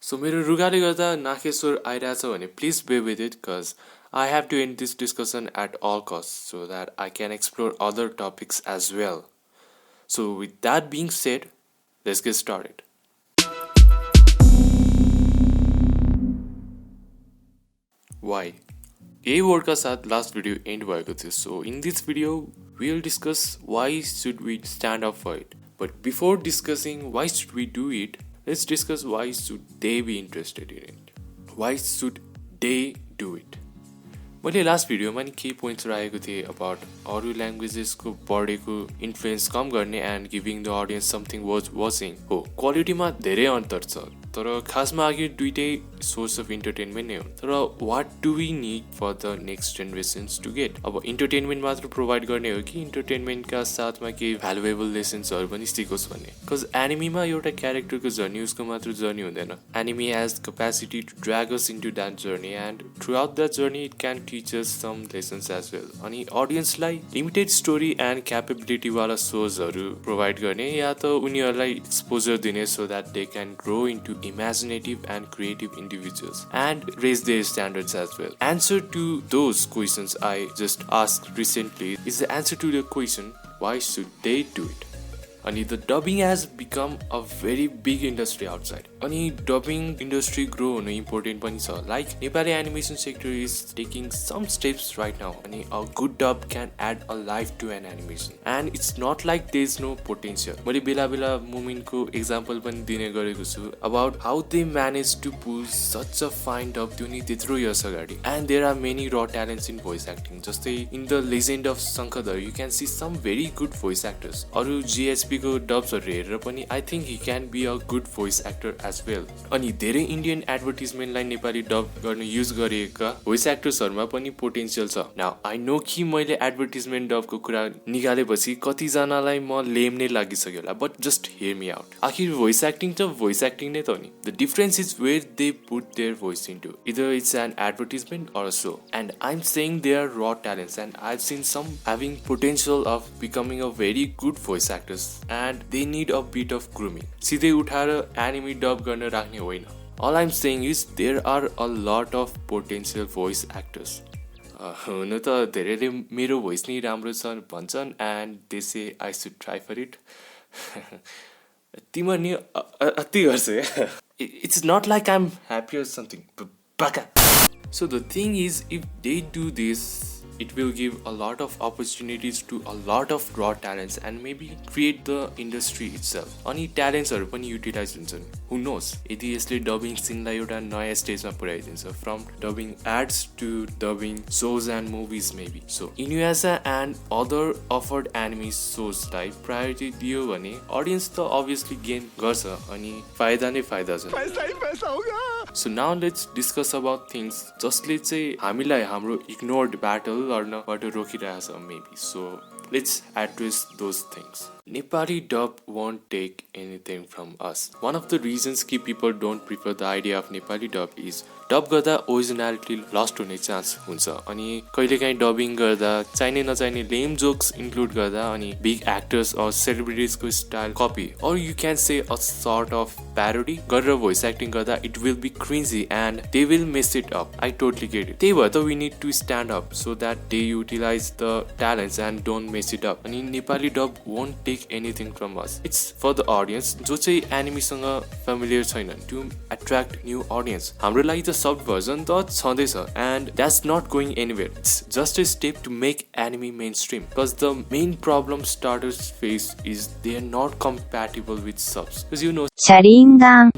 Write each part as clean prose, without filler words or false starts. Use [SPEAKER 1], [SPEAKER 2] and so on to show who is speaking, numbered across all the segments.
[SPEAKER 1] So मेरो रुगाले गर्दा नाकेश्वर आइरहेछ भने please bear with it cause I have to end this discussion at all costs so that I can explore other topics as well. So with that being said, let's get started. Why? यही वर्डका साथ last video and भएको थियो. So in this video, we'll discuss why should we stand up for it. But before discussing why should we do it, let's discuss why should they be interested in it. Why should they do it? मैले last भिडियोमा नि केही points राखेको थिएँ about अरू ल्याङ्ग्वेजेसको बढेको influence कम गर्ने and giving the audience something worth watching हो. क्वालिटीमा धेरै अन्तर छ तर खासमा आगे दुइटै सोर्स अफ इन्टरटेनमेन्ट नै हो. तर what do we need for the next generations to get? अब इन्टरटेनमेन्ट मात्र प्रोभाइड गर्ने हो कि इन्टरटेनमेन्टका साथमा केही भ्यालुएबल लेसन्सहरू पनि सिकोस् भन्ने? बिकज एनिमीमा एउटा क्यारेक्टरको जर्नी उसको मात्र जर्नी हुँदैन. Enemy has capacity to drag us into that journey and throughout that journey it can teach us some lessons as well. अनि अडियन्सलाई लिमिटेड स्टोरी एन्ड क्यापेबिलिटीवाला सोर्सहरू प्रोभाइड गर्ने या त उनीहरूलाई एक्सपोजर दिने so that they can grow into imaginative and creative individuals and raise their standards as well. Answer to those questions I just asked recently is the answer to the question why should they do it? अनि the dubbing has become a very big industry outside. अनि dubbing industry grow हुनु important पनि छ. Like Nepali animation sector is taking some steps right now. अनि a good dub can add a life to an animation. And it's not like there is no potential. मैले बेला बेला मुमिनको example पनि दिने गरेको छु about how they managed to pull such a fine dub त्यो नि त्यत्रो years अगाडि. And there are many raw talents in voice acting. जस्तै in the legend of Sankadhar you can see some very good voice actors. अरू GSP को डब्सहरू हेरेर पनि I think he can be a good voice actor as well. अनि धेरै Indian एडभर्टिजमेन्टलाई Nepali dub गर्न युज गरिएका भोइस एक्टर्सहरूमा पनि पोटेन्सियल छ. नाउ आई नो कि मैले एडभर्टिजमेन्ट डबको कुरा निकालेपछि कतिजनालाई म लेम नै लागिसक्यो होला but just hear me out. आखिर भोइस एक्टिङ त भोइस एक्टिङ नै त हो नि. The difference is where they put their voice into either it's an advertisement or show. And I am saying they are र talents and I have seen some having potential of becoming a very good voice actors and they need a bit of grooming. सिधै उठाएर enemy dub गर्न राख्ने होइन. All I'm saying is there are a lot of potential voice actors. हुन त धेरैले मेरो voice नै राम्रो छ भन्छन् and they say I should try for it. तिम्रो नि अति गर्छ. It's not like I'm happy or something. Baka. So the thing is if they do this it will give a lot of opportunities to a lot of raw talents and maybe create the industry itself. अनि ट्यालेन्ट्सहरू पनि utilise हुन्छन्. Who knows? यदि यसले dubbing सिनलाई एउटा नयाँ स्टेजमा पुर्याइदिन्छ from dubbing ads to dubbing shows and movies maybe. So Inuyasha and other अफर्ड एनिमी सोजलाई प्रायोरिटी दियो भने अडियन्स त अभियसली गेन गर्छ अनि फाइदा नै फाइदा छ. So now let's discuss about things जसले चाहिँ हामीलाई हाम्रो इग्नोर्ड ब्याटल लड्नबाट रोकिरहेछ maybe. So let's address those things. Nepali dub won't take anything from us. One of the reasons कि people don't prefer the idea of Nepali dub is dub गर्दा originality lost हुने chance हुन्छ. अनि कहिलेकाहीँ dubbing गर्दा चाहिने नचाहिने lame jokes include गर्दा अनि बिग एक्टर्स अर सेलिब्रिटिजको style copy or you can say a sort of parody गरेर भोइस एक्टिङ गर्दा it will be cringy and they will mess it up. I totally get it. त्यही भएर त we need to stand up so that they utilize the talents and don't mess it up. अनि Nepali dub won't take anything from us. It's for the audience जो चाहिँ एनिमीसँग familiar छैनन् to attract new audience. हाम्रो लागि त सब version त छँदैछ and that's not going anywhere. It's just a step to make anime mainstream because the main problem starters face is they are not compatible with subs because you know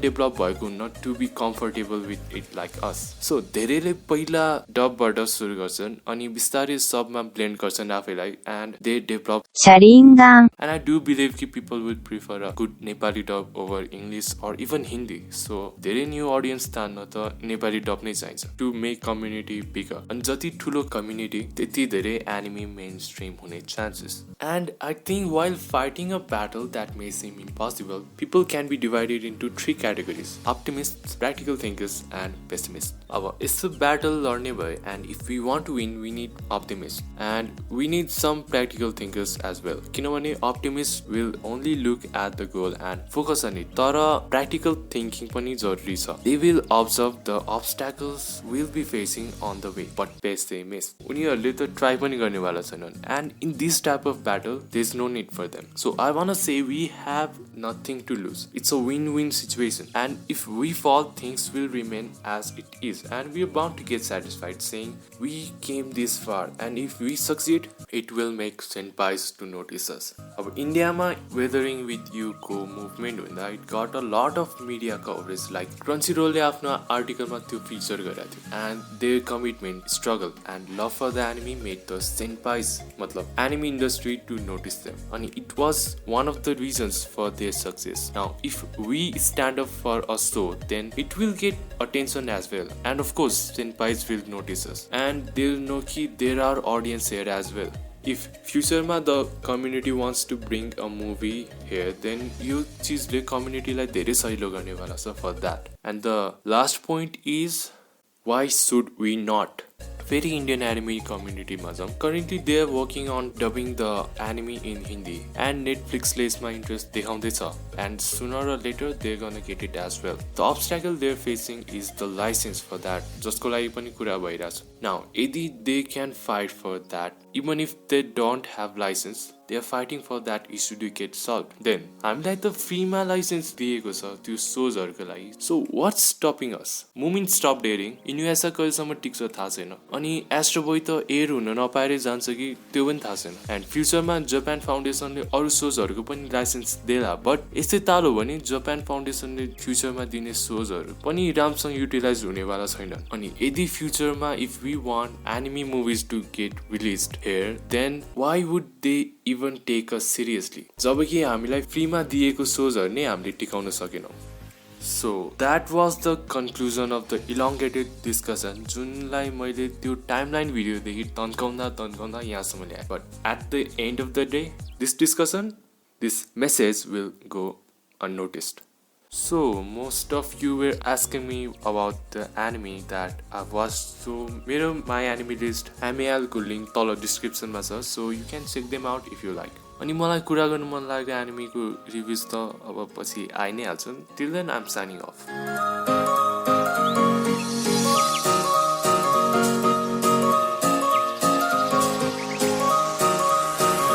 [SPEAKER 1] develop भएको not to be comfortable with it like us. So धेरैले पहिला डबबाट सुरु गर्छन् अनि बिस्तारै सबमा blend गर्छन् आफैलाई and they develop and I do believe कि people would prefer a good Nepali dub over English or even Hindi. So धेरै न्यू अडियन्स तान्न त नेपाली डब नै चाहिन्छ to make community bigger. अनि जति ठुलो कम्युनिटी त्यति धेरै एनिमे mainstream हुने chances. And I think while fighting a battle that may seem impossible, people can be divided into three categories: optimists, practical thinkers, and pessimists. अब यस्तो battle लड्ने भयो and if we want to win, we need optimists and we need some practical practical thinkers as well. किनभने optimists will only look at the goal and focus on it. तर practical thinking पनि जरुरी छ. They will observe the obstacles will be facing on the way, but best they miss. उनीहरूले त try पनि गर्नेवाला छैनन्. And in this type of battle, there's no need for them. So I wanna say we have nothing to lose. It's a win-win situation. And if we fall, things will remain as it is. And we are bound to get satisfied saying we came this far. And if we succeed, it will make senpais to notice us. अब इन्डियामा weathering with you को movement हुँदा it got a lot of media coverage. Like Crunchyrollले आफ्नो आर्टिकलमा त्यो feature गरेको थियो. And their commitment, struggle and love for the anime made the senpais मतलब anime industry to notice them. And it was one of the reasons for their success. Now if we stand up for a show, then it will get attention as well. And of course senpais will notice us. And they'll know that there are audience here as well. If future the community wants to bring a movie here, then you choose the community like there is for that. And the last point is, why should we not? Very Indian anime community mazam. Currently they are working on dubbing the anime in Hindi and Netflix lays my interest dekhaudecha, and sooner or later they're gonna get it as well. The obstacle they're facing is the license for that. Jasko लागि pani kura bhairach. Now, yadi they can fight for that, even if they don't have license, they are fighting for that issue to get solved. Then हामीलाई त फ्रीमा licence दिएको छ त्यो सोजहरुको लागि. So what's stopping us? Movement stop daring. इनुयासा कहिलेसम्म टिक्छ थाहा छैन. अनि एस्ट्रो बोय त एयर हुन नपाएर जान्छ कि त्यो पनि थाहा छैन. एन्ड फ्युचरमा जापान फाउन्डेसनले अरु सोजहरुको पनि लाइसेन्स देला. बट यस्तै ताल हो भने जापान फाउन्डेसनले फ्युचरमा दिने सोजहरु पनि राम्रोसँग युटिलाइज हुनेवाला छैनन्. अनि यदि फ्युचरमा if we want anime movies to get released here, then why would they even take us seriously? जबकि हामीलाई फ्रीमा दिएको सोजहरु नै हामीले टिकाउन सकेनौं. So that was the conclusion of the elongated discussion जुनलाई मैले त्यो टाइमलाइन भिडियो देखि तन्काउँदा यहाँसम्म ल्याए. But at the end of the day, this discussion, this message will go unnoticed. So most of you were asking me about the anime that I've watched. So my anime list MAL को link तल description मा छ, so you can check them out if you like. अनि मलाई कुरा गर्नु मन लागेको एनिमेको रिभ्युज त अब पछि आइ नै हाल्छन्. Till then I'm signing off.